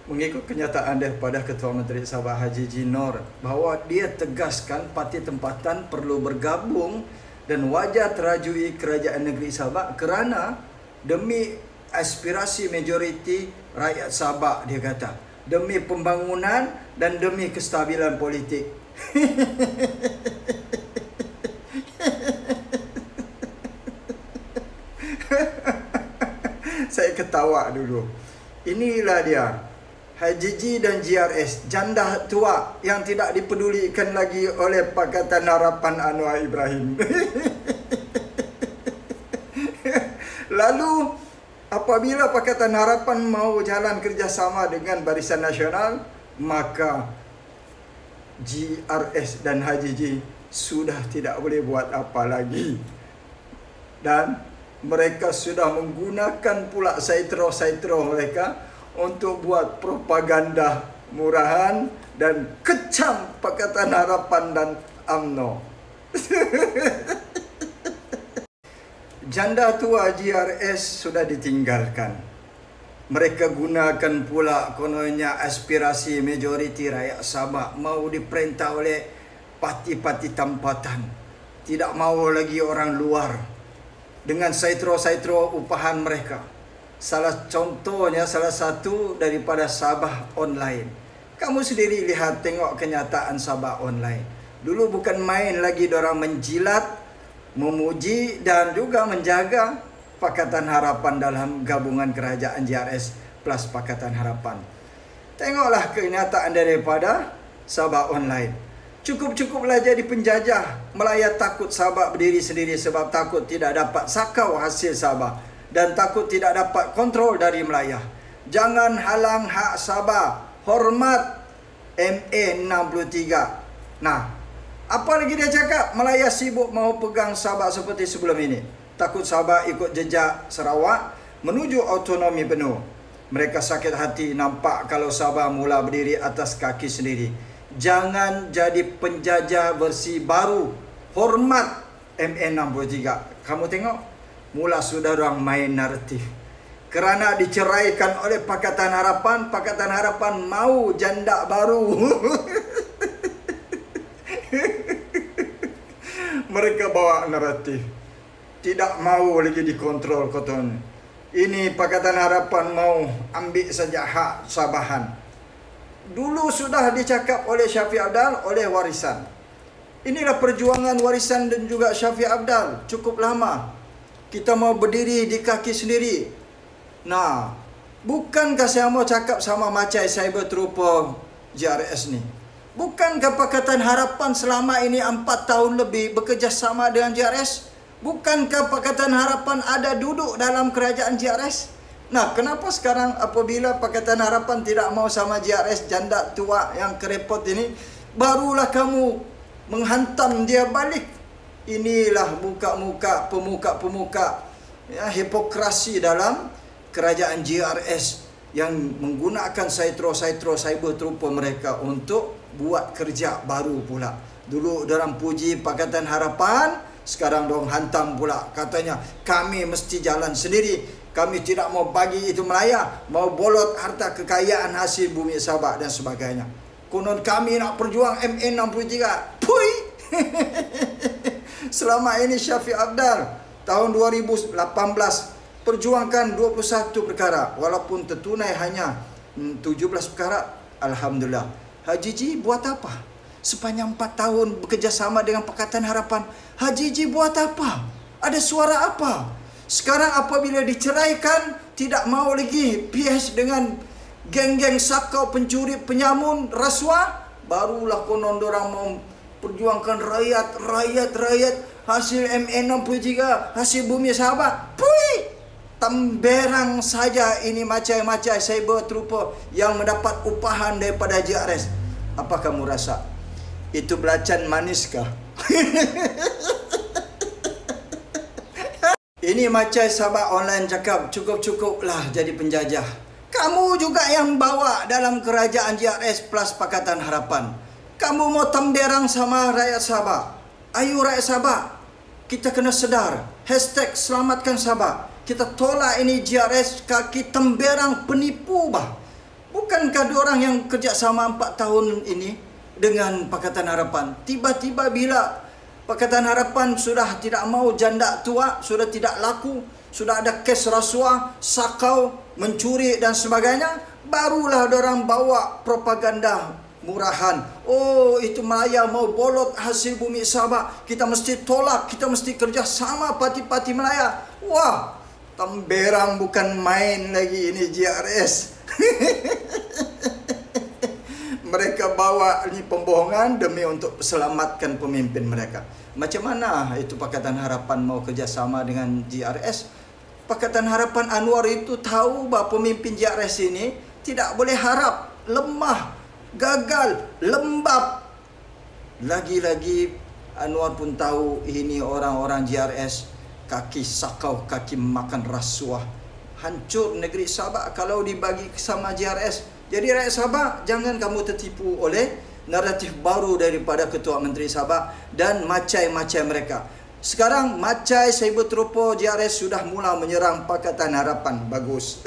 Mengikut kenyataan daripada Ketua Menteri Sabah Haji Jinor bahawa dia tegaskan parti tempatan perlu bergabung dan wajar terajui kerajaan negeri Sabah kerana demi aspirasi majoriti rakyat Sabah, dia kata, demi pembangunan dan demi kestabilan politik. Saya ketawa dulu. Inilah dia, Haji Ji dan GRS, janda tua yang tidak dipedulikan lagi oleh Pakatan Harapan Anwar Ibrahim. Lalu, apabila Pakatan Harapan mau jalan kerjasama dengan Barisan Nasional, maka GRS dan Haji Ji sudah tidak boleh buat apa lagi. Dan mereka sudah menggunakan pula saitro-saitro mereka untuk buat propaganda murahan dan kecam Pakatan Harapan dan UMNO. Janda tua GRS sudah ditinggalkan. Mereka gunakan pula kononnya aspirasi majoriti rakyat Sabah mau diperintah oleh parti-parti tempatan. Tidak mahu lagi orang luar dengan saitro-saitro upahan mereka. Salah satu daripada Sabah Online. Kamu sendiri lihat, tengok kenyataan Sabah Online. Dulu bukan main lagi dorang menjilat, memuji dan juga menjaga Pakatan Harapan dalam gabungan kerajaan GRS plus Pakatan Harapan. Tengoklah kenyataan daripada Sabah Online. Cukup-cukuplah jadi penjajah. Melayu takut Sabah berdiri sendiri sebab takut tidak dapat sakau hasil Sabah dan takut tidak dapat kontrol dari Melayu. Jangan halang hak Sabah. Hormat MA63. Nah, apa lagi dia cakap? Melayu sibuk mau pegang Sabah seperti sebelum ini. Takut Sabah ikut jejak Sarawak menuju autonomi penuh. Mereka sakit hati nampak kalau Sabah mula berdiri atas kaki sendiri. Jangan jadi penjajah versi baru. Hormat MA63. Kamu tengok, mula sudah orang main naratif. Kerana diceraikan oleh Pakatan Harapan, Pakatan Harapan mau janda baru. Mereka bawa naratif. Tidak mau lagi dikontrol koton. Ini Pakatan Harapan mau ambil saja hak Sabahan. Dulu sudah dicakap oleh Syafiq Abdal, oleh Warisan. Inilah perjuangan Warisan dan juga Syafiq Abdal. Cukup lama. Kita mau berdiri di kaki sendiri. Nah, bukankah saya mau cakap sama macai cyber trooper GRS ni? Bukankah Pakatan Harapan selama ini 4 tahun lebih bekerjasama dengan GRS? Bukankah Pakatan Harapan ada duduk dalam kerajaan GRS? Nah, kenapa sekarang apabila Pakatan Harapan tidak mau sama GRS janda tua yang kerepot ini, barulah kamu menghantam dia balik? Inilah muka-muka pemuka-pemuka ya, hipokrasi dalam kerajaan GRS yang menggunakan saitro-saitro cyber trooper mereka untuk buat kerja baru pula. Dulu dorang puji Pakatan Harapan, sekarang dorang hantam pula. Katanya kami mesti jalan sendiri. Kami tidak mau bagi itu Melaya, mau bolot harta kekayaan hasil bumi Sabah dan sebagainya. Konon kami nak perjuang MA63. Pui! Selama ini Syafiq Abdal tahun 2018 perjuangkan 21 perkara walaupun tertunai hanya 17 perkara. Alhamdulillah. Haji Ji buat apa? Sepanjang 4 tahun bekerjasama dengan Pakatan Harapan, Haji Ji buat apa? Ada suara apa? Sekarang apabila diceraikan, tidak mau lagi PS dengan geng-geng sakau, pencuri, penyamun, rasuah, barulah konon dorang mau perjuangkan rakyat hasil MA63, hasil bumi Sabah. Pui! Temberang saja ini macai-macai cyber trooper yang mendapat upahan daripada GRS. Apa kamu rasa? Itu belacan maniskah? Ini macai Sabah Online cakap, cukup-cukuplah jadi penjajah. Kamu juga yang bawa dalam kerajaan GRS plus Pakatan Harapan. Kamu mau temberang sama rakyat Sabah. Ayo rakyat Sabah, kita kena sedar. Hashtag selamatkan Sabah. Kita tolak ini GRS kaki temberang penipu bah. Bukankah Bukankah diorang yang kerjasama 4 tahun ini dengan Pakatan Harapan? Tiba-tiba bila Pakatan Harapan sudah tidak mau janda tua, sudah tidak laku, sudah ada kes rasuah, sakau, mencuri dan sebagainya, barulah diorang bawa propaganda murahan. Oh, itu Malaya mau bolot hasil bumi Sabak, kita mesti tolak, kita mesti kerjasama parti-parti Malaya. Wah, tamberang bukan main lagi ini JRS. Mereka bawa ini pembohongan demi untuk selamatkan pemimpin mereka. Macam mana itu Pakatan Harapan mau kerjasama dengan JRS? Pakatan Harapan Anwar itu tahu bahawa pemimpin JRS ini tidak boleh harap, lemah, gagal, lembab. Lagi-lagi Anwar pun tahu ini orang-orang JRS kaki sakau, kaki makan rasuah. Hancur negeri Sabak kalau dibagi sama JRS. Jadi rakyat Sabak, jangan kamu tertipu oleh naratif baru daripada Ketua Menteri Sabak dan macai-macai mereka. Sekarang macai Cybertropo JRS sudah mula menyerang Pakatan Harapan. Bagus.